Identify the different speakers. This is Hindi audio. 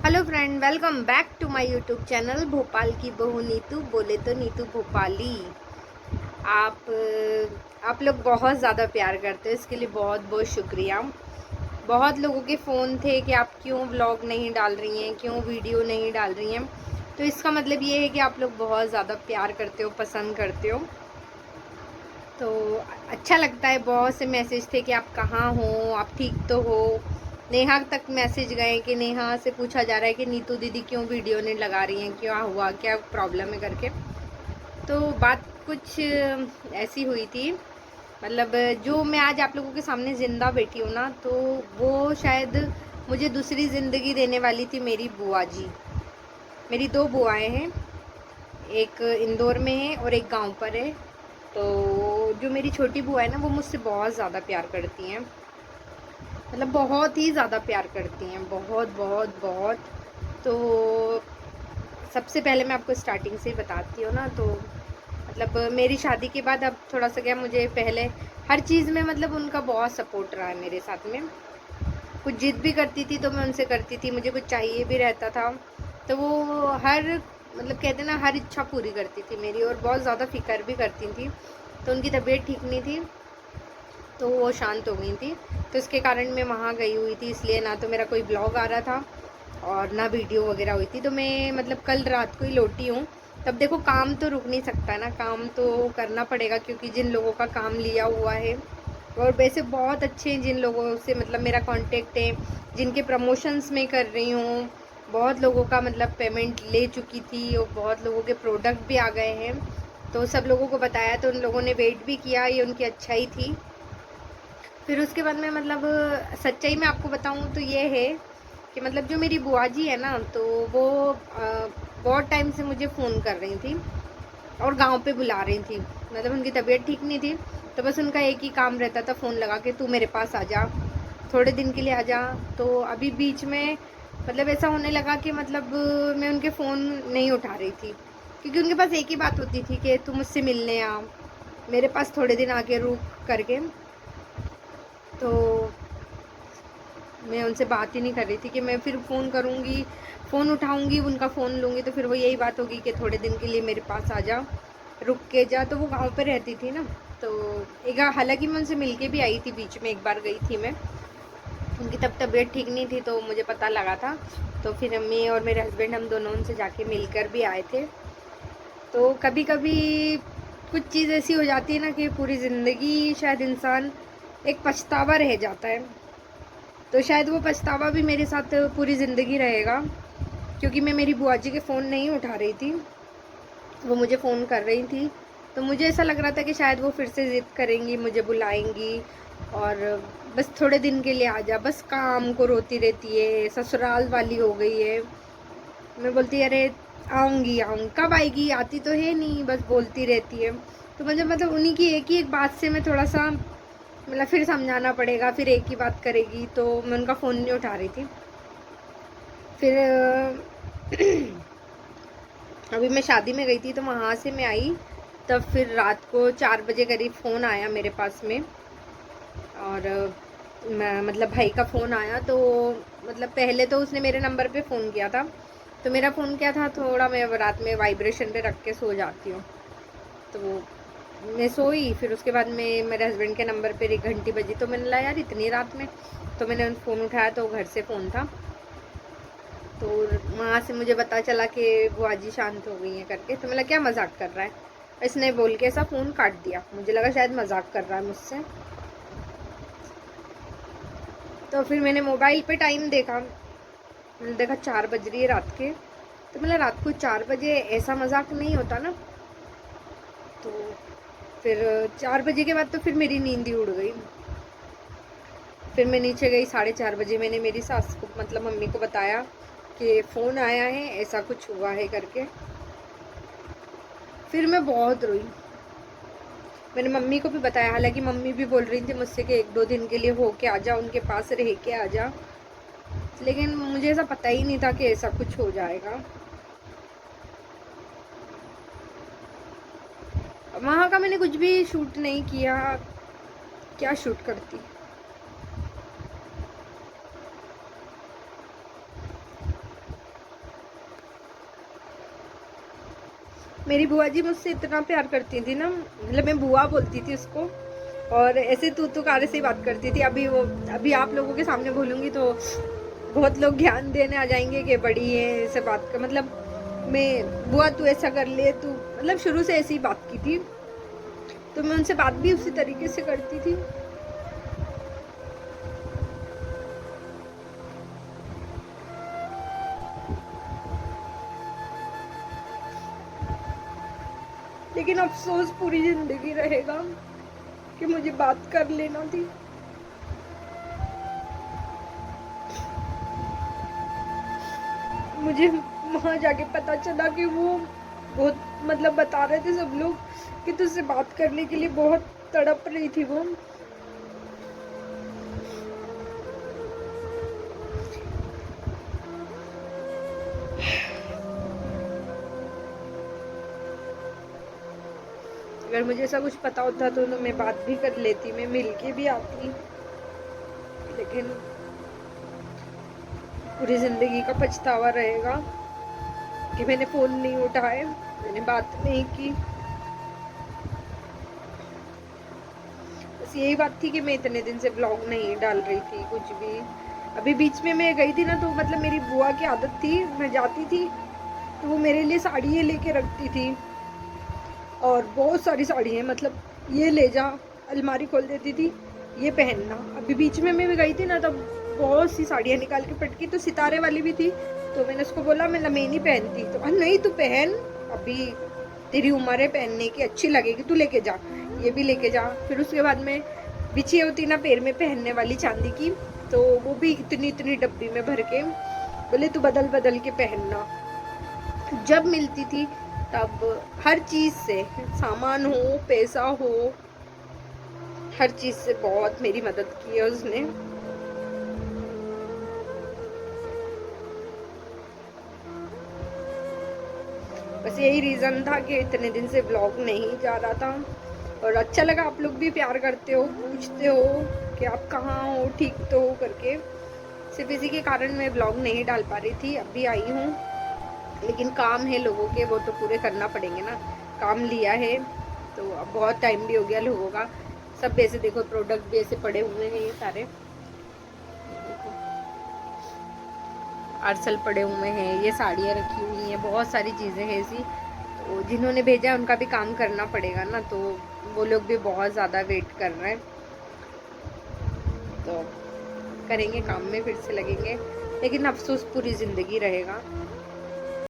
Speaker 1: Hello friend, welcome back to my YouTube channel Bhopal की बहू नीतू, बोले तो नीतू भोपाली। आप लोग बहुत ज़्यादा प्यार करते हो, इसके लिए बहुत बहुत शुक्रिया। बहुत लोगों के फ़ोन थे कि आप क्यों व्लॉग नहीं डाल रही हैं, क्यों वीडियो नहीं डाल रही हैं। तो इसका मतलब ये है कि आप लोग बहुत ज़्यादा प्यार करते हो, पसंद करते हो। तो अच्छा लगता है। बहुत से मैसेज थे कि आप कहाँ हो, आप ठीक तो हो। नेहा तक मैसेज गए कि नेहा से पूछा जा रहा है कि नीतू दीदी क्यों वीडियो नहीं लगा रही हैं, क्या हुआ, क्या प्रॉब्लम है करके। तो बात कुछ ऐसी हुई थी, मतलब जो मैं आज आप लोगों के सामने ज़िंदा बैठी हूँ ना, तो वो शायद मुझे दूसरी ज़िंदगी देने वाली थी मेरी बुआ जी। मेरी दो बुआएं हैं, एक इंदौर में है और एक गांव पर है। तो जो मेरी छोटी बुआ है ना, वो मुझसे बहुत ज़्यादा प्यार करती हैं, मतलब बहुत ही ज़्यादा प्यार करती हैं, बहुत बहुत बहुत। तो सबसे पहले मैं आपको स्टार्टिंग से ही बताती हूँ ना, तो मतलब मेरी शादी के बाद अब थोड़ा सा क्या, मुझे पहले हर चीज़ में मतलब उनका बहुत सपोर्ट रहा है मेरे साथ में। कुछ जिद भी करती थी तो मैं उनसे करती थी, मुझे कुछ चाहिए भी रहता था तो वो हर मतलब कहते ना, हर इच्छा पूरी करती थी मेरी, और बहुत ज़्यादा फ़िक्र भी करती थी। तो उनकी तबीयत ठीक नहीं थी तो वो शांत हो गई थी, तो इसके कारण मैं वहाँ गई हुई थी, इसलिए ना तो मेरा कोई ब्लॉग आ रहा था और ना वीडियो वगैरह हुई थी। तो मैं मतलब कल रात को ही लौटी हूँ। तब देखो, काम तो रुक नहीं सकता ना, काम तो करना पड़ेगा, क्योंकि जिन लोगों का काम लिया हुआ है और वैसे बहुत अच्छे हैं, जिन लोगों से मतलब मेरा कांटेक्ट है, जिनके प्रमोशंस में कर रही हूँ, बहुत लोगों का मतलब पेमेंट ले चुकी थी और बहुत लोगों के प्रोडक्ट भी आ गए हैं। तो सब लोगों को बताया तो उन लोगों ने वेट भी किया, ये उनकी अच्छाई थी। फिर उसके बाद में मतलब सच्चाई में आपको बताऊँ तो ये है कि मतलब जो मेरी बुआ जी है ना, तो वो बहुत टाइम से मुझे फ़ोन कर रही थी और गांव पे बुला रही थी। मतलब उनकी तबीयत ठीक नहीं थी, तो बस उनका एक ही काम रहता था, फ़ोन लगा के तू मेरे पास आ जा, थोड़े दिन के लिए आ जा। तो अभी बीच में मतलब ऐसा होने लगा कि मतलब मैं उनके फ़ोन नहीं उठा रही थी, क्योंकि उनके पास एक ही बात होती थी कि तू मुझसे मिलने आ, मेरे पास थोड़े दिन आके रुक करके। तो मैं उनसे बात ही नहीं कर रही थी कि मैं फिर फ़ोन करूँगी, फ़ोन उठाऊँगी, उनका फ़ोन लूँगी तो फिर वो यही बात होगी कि थोड़े दिन के लिए मेरे पास आ जा, रुक के जा। तो वो गाँव पे रहती थी ना, तो एक हालाँकि मैं उनसे मिल के भी आई थी, बीच में एक बार गई थी मैं। उनकी तब तबीयत ठीक नहीं थी तो मुझे पता लगा था, तो फिर मैं और मेरे हस्बैंड हम दोनों उनसे जाके मिलकर भी आए थे। तो कभी कभी कुछ चीज़ ऐसी हो जाती है ना कि पूरी ज़िंदगी शायद इंसान एक पछतावा रह जाता है। तो शायद वो पछतावा भी मेरे साथ पूरी ज़िंदगी रहेगा, क्योंकि मैं मेरी बुआ जी के फ़ोन नहीं उठा रही थी, वो मुझे फ़ोन कर रही थी। तो मुझे ऐसा लग रहा था कि शायद वो फिर से ज़िद करेंगी, मुझे बुलाएंगी और बस थोड़े दिन के लिए आ जा, बस काम को रोती रहती है, ससुराल वाली हो गई है। मैं बोलती अरे आऊँगी आऊँगी, कब आएगी, आती तो है नहीं, बस बोलती रहती है। तो मुझे मतलब उन्हीं की एक ही एक बात से मैं थोड़ा सा मतलब फिर समझाना पड़ेगा, फिर एक ही बात करेगी, तो मैं उनका फ़ोन नहीं उठा रही थी। फिर अभी मैं शादी में गई थी तो वहाँ से मैं आई, तब फिर रात को 4 बजे करीब फ़ोन आया मेरे पास में। और मैं मतलब भाई का फ़ोन आया, तो मतलब पहले तो उसने मेरे नंबर पे फ़ोन किया था। तो मेरा फ़ोन क्या था, थोड़ा मैं रात में वाइब्रेशन पे रख के सो जाती हूँ, तो मैं सोई। फिर उसके बाद में मेरे हस्बैंड के नंबर पे एक घंटी बजी, तो मैंने कहा यार इतनी रात में, तो मैंने फ़ोन उठाया तो घर से फ़ोन था। तो वहाँ से मुझे पता चला कि बुआ जी शांत हो गई हैं करके। तो मैं क्या मजाक कर रहा है, इसने बोल के ऐसा फ़ोन काट दिया। मुझे लगा शायद मजाक कर रहा है मुझसे। तो फिर मैंने मोबाइल पे टाइम देखा, मैंने देखा 4 बज रही है रात के। तो मतलब रात को 4 बजे ऐसा मजाक नहीं होता ना। तो फिर 4 बजे के बाद तो फिर मेरी नींद ही उड़ गई। फिर मैं नीचे गई 4:30 बजे, मैंने मेरी सास को मतलब मम्मी को बताया कि फ़ोन आया है, ऐसा कुछ हुआ है करके। फिर मैं बहुत रोई, मैंने मम्मी को भी बताया, हालांकि मम्मी भी बोल रही थी मुझसे कि 1-2 दिन के लिए हो के आ जा, उनके पास रह के आ जा, लेकिन मुझे ऐसा पता ही नहीं था कि ऐसा कुछ हो जाएगा। वहाँ का मैंने कुछ भी शूट नहीं किया, क्या शूट करती। मेरी बुआ जी मुझसे इतना प्यार करती थी ना, मतलब मैं बुआ बोलती थी उसको, और ऐसे तू कारे से बात करती थी। अभी आप लोगों के सामने बोलूँगी तो बहुत लोग ध्यान देने आ जाएंगे कि बड़ी है ऐसे बात का, मतलब मैं बुआ तू ऐसा कर ले, तू मतलब शुरू से ऐसी बात की थी, तो मैं उनसे बात भी उसी तरीके से करती थी। लेकिन अफसोस पूरी जिंदगी रहेगा कि मुझे बात कर लेना थी। मुझे वहां जाके पता चला कि वो बहुत, मतलब बता रहे थे सब लोग कि तुझसे बात करने के लिए बहुत तड़प रही थी वो। अगर मुझे ऐसा कुछ पता होता तो मैं बात भी कर लेती, मैं मिल के भी आती, लेकिन पूरी जिंदगी का पछतावा रहेगा कि मैंने फोन नहीं उठाए, मैंने बात नहीं की। बस यही बात थी कि मैं इतने दिन से ब्लॉग नहीं डाल रही थी कुछ भी। अभी बीच में मैं गई थी ना, तो मतलब मेरी बुआ की आदत थी, मैं जाती थी तो वो मेरे लिए साड़ियाँ लेके रखती थी, और बहुत सारी साड़ी है, मतलब ये ले जा, अलमारी खोल देती थी, ये पहनना। अभी बीच में मैं भी गई थी ना, तब बहुत सी साड़ियाँ निकाल के पटकी, तो सितारे वाली भी थी, तो मैंने उसको बोला मैं नहीं पहनती, तो नहीं तू पहन, अभी तेरी उम्र है पहनने की, अच्छी लगेगी, तू लेके जा, ये भी लेके जा। फिर उसके बाद में बिछी होती ना पैर में पहनने वाली चांदी की, तो वो भी इतनी इतनी डब्बी में भर के बोले तू बदल बदल के पहनना। जब मिलती थी तब हर चीज से, सामान हो पैसा हो, हर चीज से बहुत मेरी मदद की है उसने। बस यही रीजन था कि इतने दिन से ब्लॉग नहीं जा रहा था, और अच्छा लगा आप लोग भी प्यार करते हो, पूछते हो कि आप कहाँ हो, ठीक तो हो करके। सिर्फ इसी के कारण मैं ब्लॉग नहीं डाल पा रही थी, अभी आई हूँ, लेकिन काम है लोगों के, वो तो पूरे करना पड़ेंगे ना, काम लिया है तो अब बहुत टाइम भी हो गया लोगों का। सब ऐसे देखो प्रोडक्ट भी ऐसे पड़े हुए हैं, ये सारे पार्सल पड़े हुए हैं, ये साड़ियाँ रखी हुई हैं, बहुत सारी चीज़ें हैं ऐसी, तो जिन्होंने भेजा है उनका भी काम करना पड़ेगा ना, तो वो लोग भी बहुत ज़्यादा वेट कर रहे हैं, तो करेंगे काम में फिर से लगेंगे, लेकिन अफसोस पूरी ज़िंदगी रहेगा।